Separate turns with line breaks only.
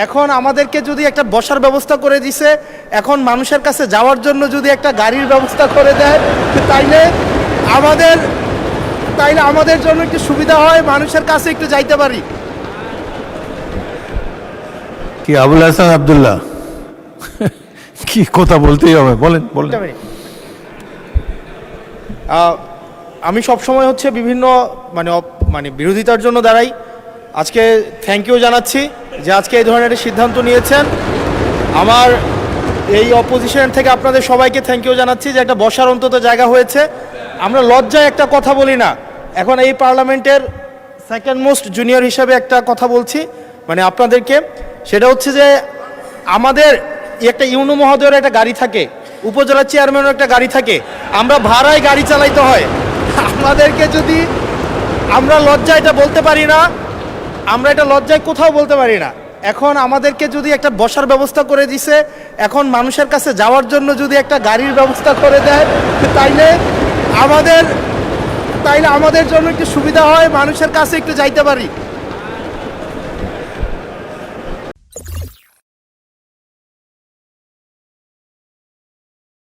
এখন আমাদেরকে যদি একটা বসার ব্যবস্থা করে দিছে, এখন মানুষের কাছে যাওয়ার জন্য যদি একটা গাড়ির ব্যবস্থা করে দেয়, তাইলে আমাদের আমাদের জন্য একটু সুবিধা হয়, মানুষের কাছে একটু যাইতে পারি।
কি আবুল হাসান আব্দুল্লাহ কি কথা বলতেই হবে, বলেন বলেন।
আমি সবসময় হচ্ছে বিভিন্ন মানে বিরোধিতার জন্য দাঁড়াই। আজকে থ্যাংক ইউ জানাচ্ছি যে আজকে এই ধরনের একটা সিদ্ধান্ত নিয়েছেন। আমার এই অপোজিশন থেকে আপনাদের সবাইকে থ্যাংক ইউ জানাচ্ছি যে একটা বসার অন্তত জায়গা হয়েছে। আমরা লজ্জায় একটা কথা বলি না, এখন এই পার্লামেন্টের সেকেন্ড মোস্ট জুনিয়র হিসেবে একটা কথা বলছি মানে আপনাদেরকে, সেটা হচ্ছে যে আমাদের একটা ইউনো মহোদয়ের একটা গাড়ি থাকে, উপজেলা চেয়ারম্যানের একটা গাড়ি থাকে, আমরা ভাড়ায় গাড়ি চালাইতে হয়। আমাদেরকে যদি আমরা লজ্জায় এটা বলতে পারি না, আমরা এটা লজ্জায় কোথাও বলতে পারি না। এখন আমাদেরকে যদি একটা বসার ব্যবস্থা করে দিছে, এখন মানুষের কাছে যাওয়ার জন্য যদি একটা গাড়ির ব্যবস্থা করে দেয়, তাইলে আমাদের জন্য একটু সুবিধা হয়, মানুষের কাছে একটু যাইতে পারি।